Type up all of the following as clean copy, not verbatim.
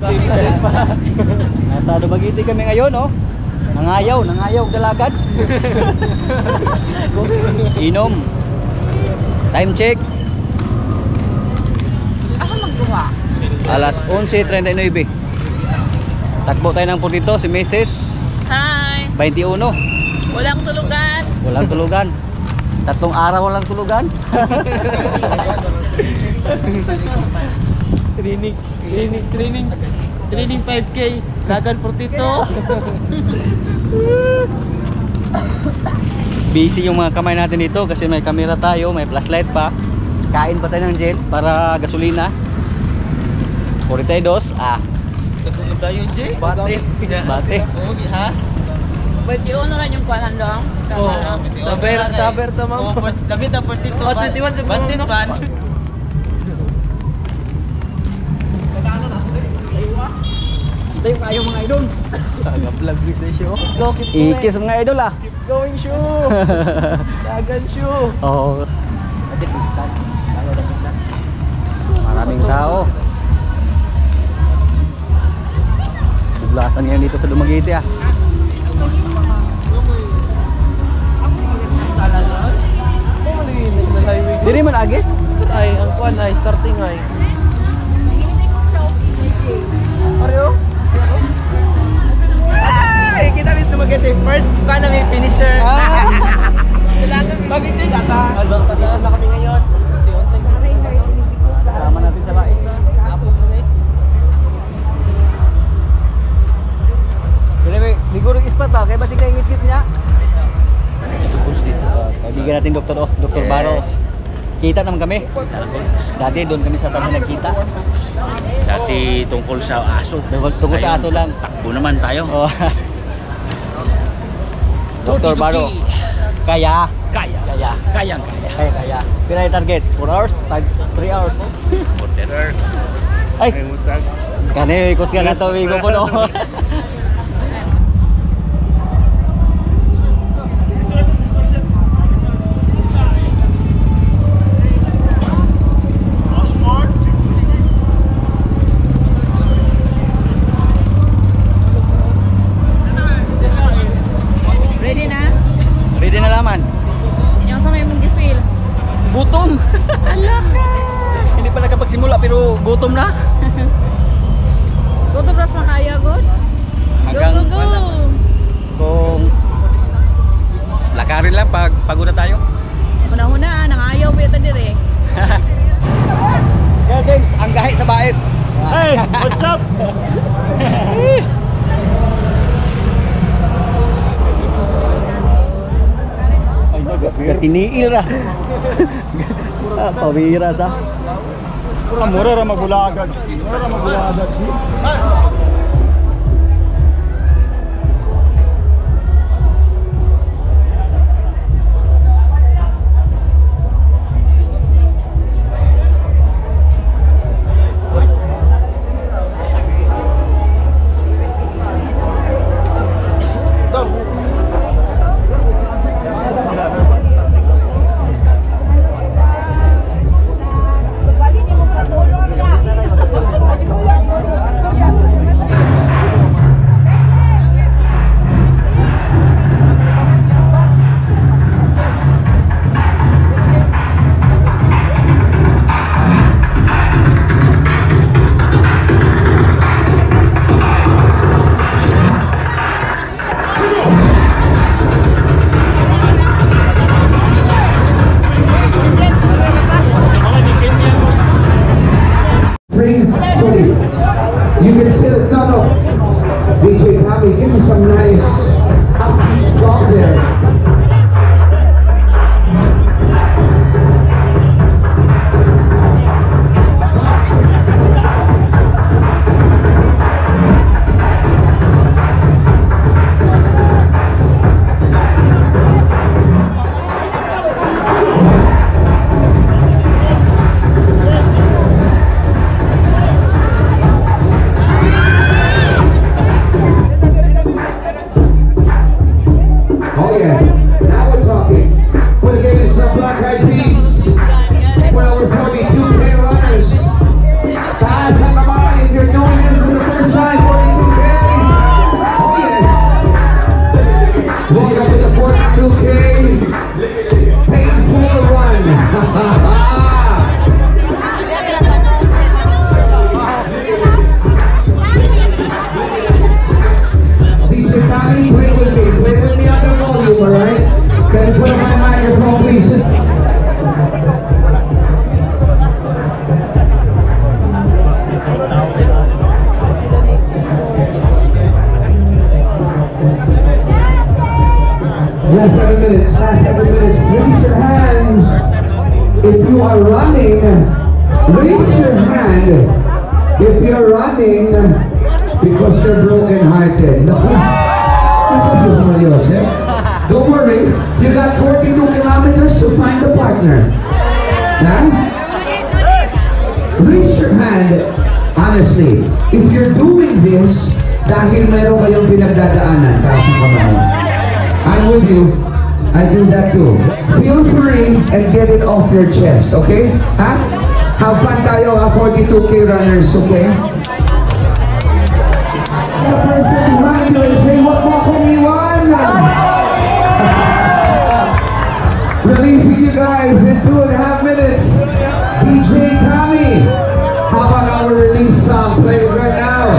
Nasa Dumaguete kami ngayon, oh. Nangayaw dalagat. Inom. Time check. Ako magduwa. Alas 11:39. Takbo tayo ng Purtito, si Mrs. Hi. 21. Walang tulugan. Walang tulugan. 3 araw walang tulugan. Training 5K. Lagan Purtito. Busy yung mga kamay natin dito kasi may camera tayo, may flashlight pa. Kain pa tayo ng gel para gasolina. 42. Kasunod tayo, Jay. Bate. Okay, ha? Ba't yun na yung kwanan lang? Saber to, ma'am. Labit na Purtito. 21 sa Batin pan. Tayo kayo mga idol. Taga-vlog with the show. Ikis mga idol ah. Keep going, show. Dagan, show. Oo. Maraming tao. Buglasan ngayon dito sa Dumaguete ah. Diri man agi? Ay, ang kwan ay starting ay. Ariyo? Ay, kita dito maganda. First kwan na may finisher. Bakit yun data? Dito na kami ngayon. Sama natin sa bais. Pero siguro ispat ba? Kaya ba siya ngit-ngit niya? Kaibigan natin Dr. Baros. Kita naman kami. Dati doon kami sa tabi nagkita. Dati tungkol sa aso. Tungkol sa aso lang. Takbo naman tayo. Oh. Dr. Baro. Kaya. Kayang. Pila yung target? 4 hours? 3 hours? Porter. Ay! Kani, kusya na ito. Wigo po no. Ready na? Ready na laman. Yung sa may mong feel. Gutom! Alak na! Hindi pa nakapagsimula pero gutom na. Go to Bras Makaya, good? Go! Kung lakarin lang pag pagod na tayo. Huna-huna, nangayaw ba ito dire? Girl James, ang gahi sa baes. Hey, what's up? Ay, tiniil ra. Pawira sa. Mura ra magbulagan. Sorry, you can still cut off. DJ Tommy, give me some nice upbeat song there. Oh yeah. Last 7 minutes. Last 7 minutes. Raise your hands if you are running. Raise your hand if you're running because you're broken-hearted. Don't worry, you got 42 kilometers to find a partner. Huh? Raise your hand, honestly, if you're doing this dahil meron kayong pinagdadaanan, taas ang kamay. I'm with you. I do that too. Feel free and get it off your chest, okay? Huh? Have fun tayo, 42K runners, okay? The person behind you and say, "Wag mo akong iwan." Releasing you guys in 2.5 minutes. DJ Tommy, how about our release song played right now?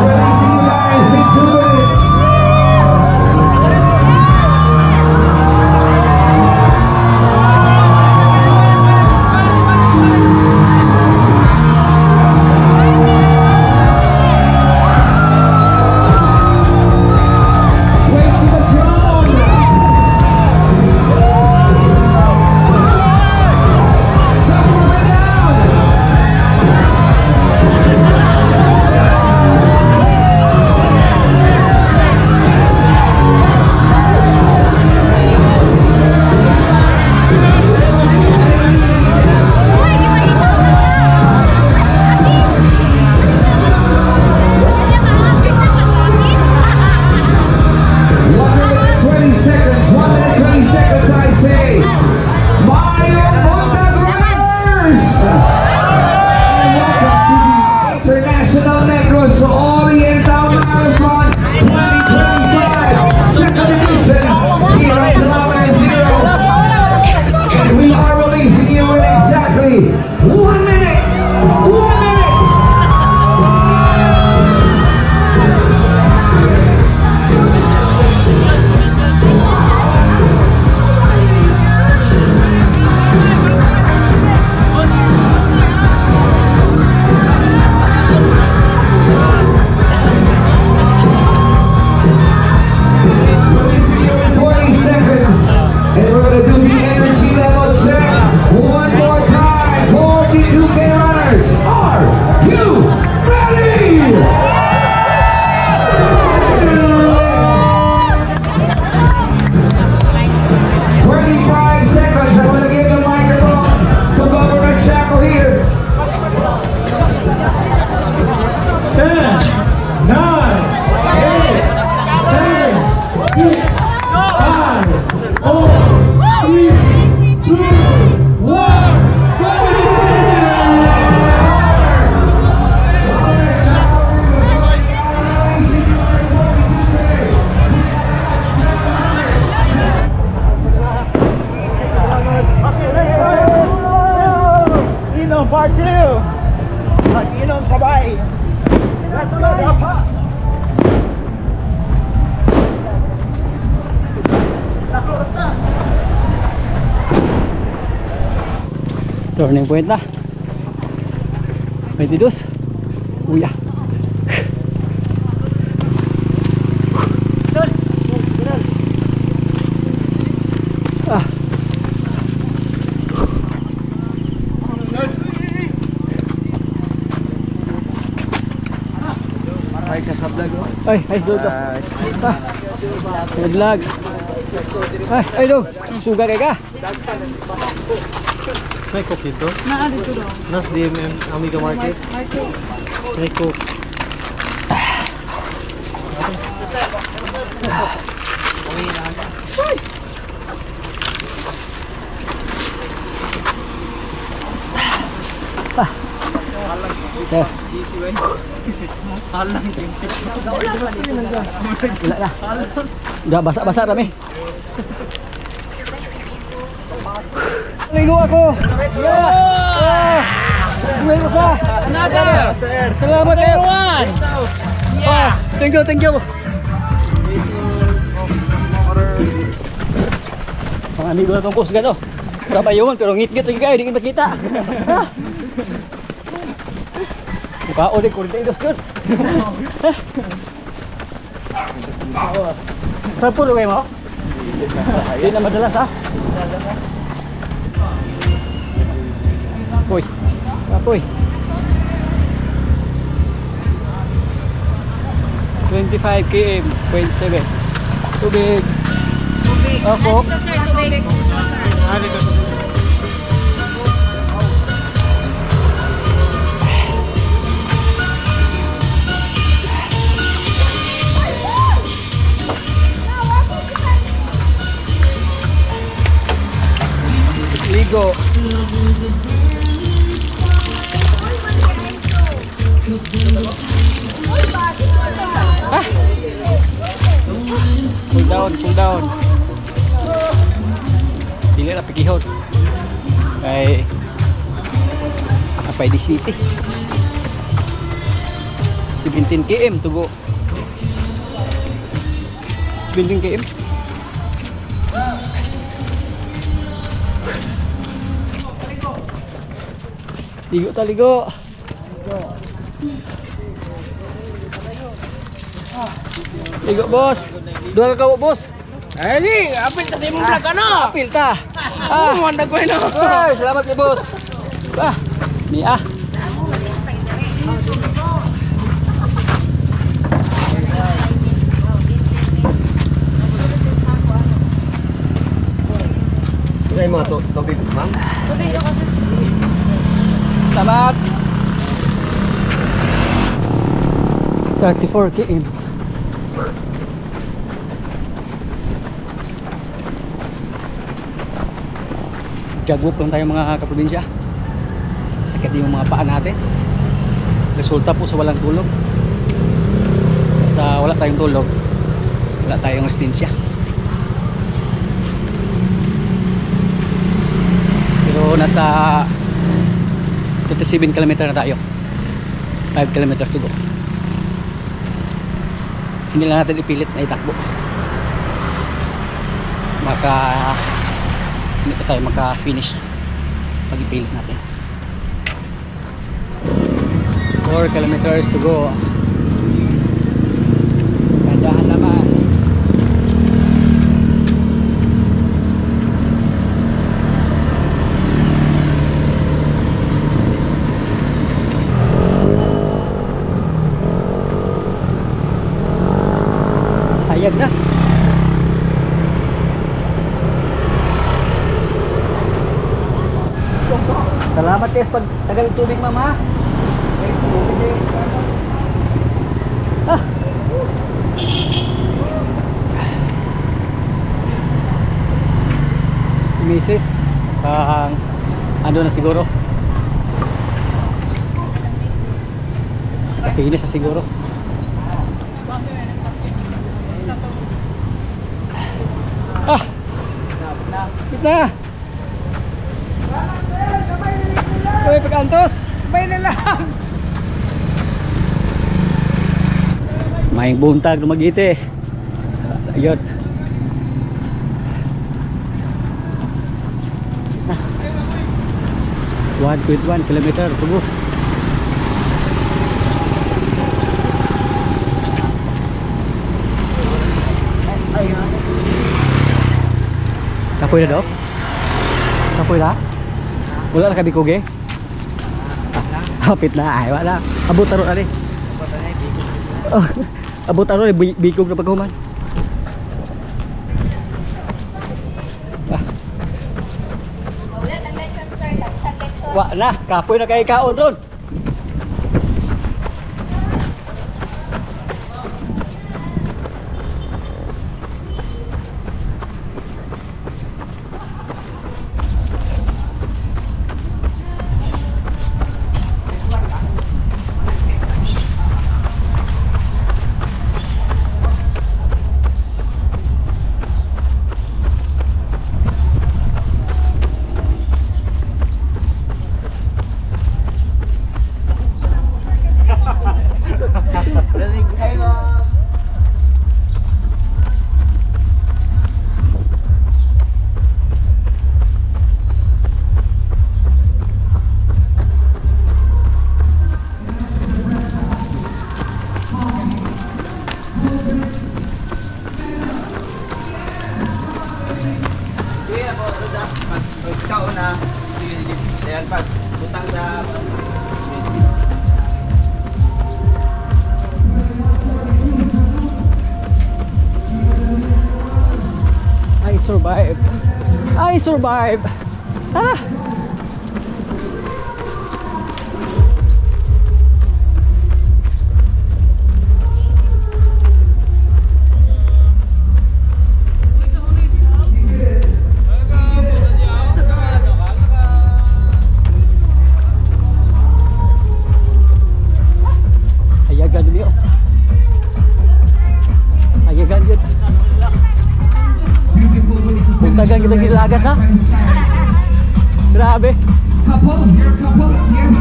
Releasing you guys in 2 minutes. Part 2! Mag-inom sabay! Let's go, Dapa! Turning point na. 22. Uya. Ay, doon to. Good luck. Ay, doon. Suga kay ka. May cook dito? Dito daw. Nas DMM Amiga Market? May cook. Sir. Halang yung Wala na. Udah basa-basa kami. Lino ako. Yeah. Meron sa. Another. Salamat Everyone. Yeah. Thank you. Mga amigo na itong kusgan, oh. Berapa yun, pero ngit-ngit lagi kayo, di kita. Mukha ulit, kulit na idos yun. Saan po luwi mo? Hindi na madalas ha? Apoy. Apoy. 25 km, 0.7. Tubig. Opo. Ligo. Ah! Cool down, cool down. Dili na pikihot. Kay Apay di City. 17 km to go. 17 km. Ligo ta, ligo. Ligo, boss. Dua ka boss. Ay, di, apil ta sa imong vlog ano? Apil ta. Ah, manda ko ino. Ay, salamat kay boss. Ah, ni ah. Say mo to, tubig, ma'am. Salamat. 34 km. Jagwalk lang tayo mga kaprobinsya. Sakit yung mga paa natin. Resulta po sa walang tulog. Basta wala tayong tulog, wala tayong resistensya. Pero nasa 27 km na tayo. 5 km to go. Hindi lang natin ipilit na itakbo. Hindi pa tayo maka-finish pag ipilit natin. 4 kilometers to go. Gandahan naman. Hayag na. Salamat guys pag tagal ng tubig, mama. Ah. Misis ando na siguro. Finish na siguro. Ah. Kita. Uy, pag-antos. Bay na lang. May buntag lumagite. Ayun. 1.1 kilometer tubo. Kapoy na daw? Kapoy na? Wala na kabikuge? Hapit na, ay wala. Abot taro na rin. Abot taro na, bikog na pagkuman. Wala na, kapoy na kay kaon ron. survive. Ah! Hayagan dulu yuk. Hayagan yuk. Puntagan kita gila agak ha? Grabe. Couple, you're a couple, yes.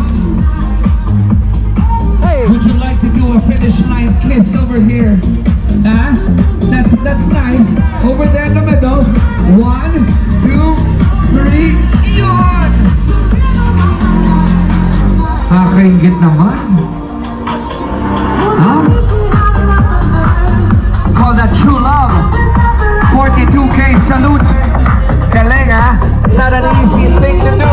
Hey! Would you like to do a finish line kiss over here? Huh? That's nice. Over there in the middle. 1, 2, 3, yun! Kakaingit naman. Huh? Call that true love. 42K salute. Galing ha? It's not an easy thing to do.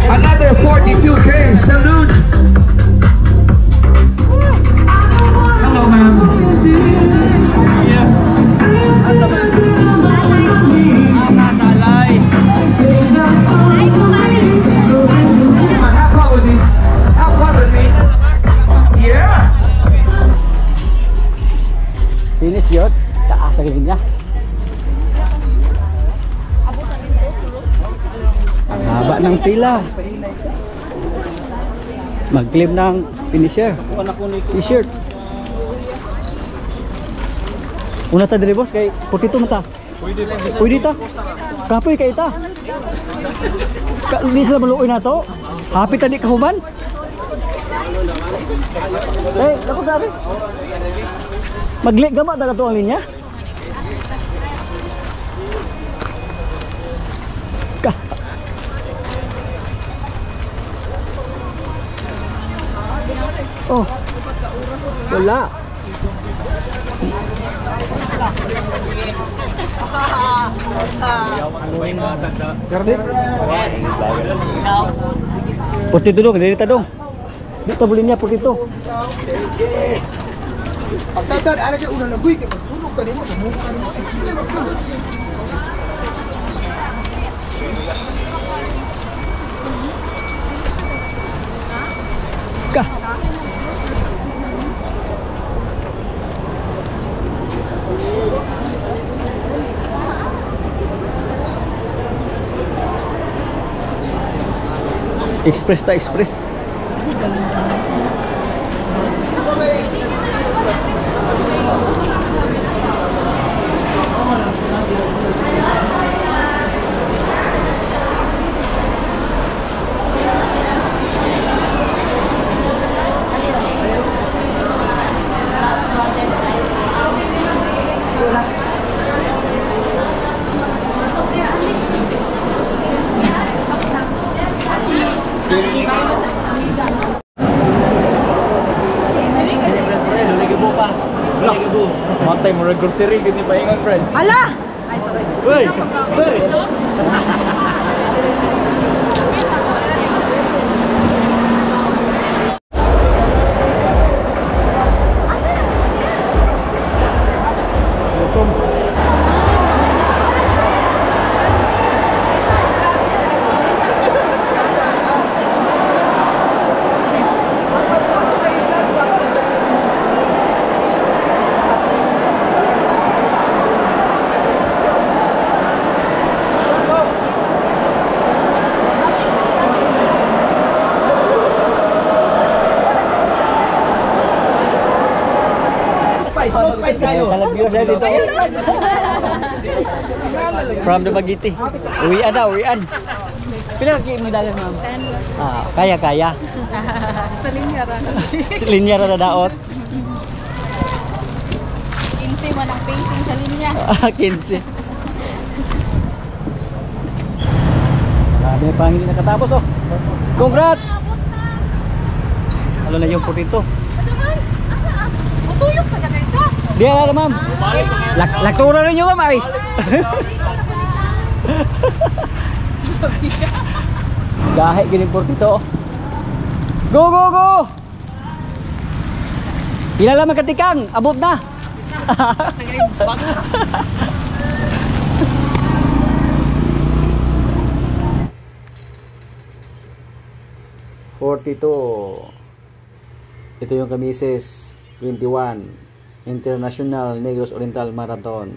Another 42K salute. Hello, ma'am. Have fun with me. Have fun with me. Yeah. Finish yun. Taas ang linya. Ang haba ng pila. Mag-claim ng finisher. T-shirt. Una ta diri boss kay 42 mata. Pwede ta. Kapoy kay ta. Hindi sila maluoy na to. Happy tadi kahuman. Ako sabi. Maglik gama ta to ang linya. Oh. Wala. Putih tu dong, dari tadong. Dito boleh niya putih tu. Pagtatad, ano siya unang nabuy, kaya magsulog ka rin mo, mukha rin mo. Kah. Express ta express. Matay mo rin grocery, gini pa ingon, friend. Ala! Uy! Uy! Salah viewer saya dito. From the Bagiti. Uwian na, uwian. Pila kaki medalya, ma'am? 10. Ah, kaya. Sa linya ra. Sa linya ra na daot. 15 man ang pacing sa linya. 15. Marami pang hindi nakatapos, oh. Congrats! Ano na yung putito? Utuyok pa dyan ito. Di ala, ma'am. Laktura rin nyo, ma'am, ay. Gahe gini putito. Go, go, go! Pila lang magkatikang, abot na. 42. Ito yung Kamises 21 International Negros Oriental Marathon.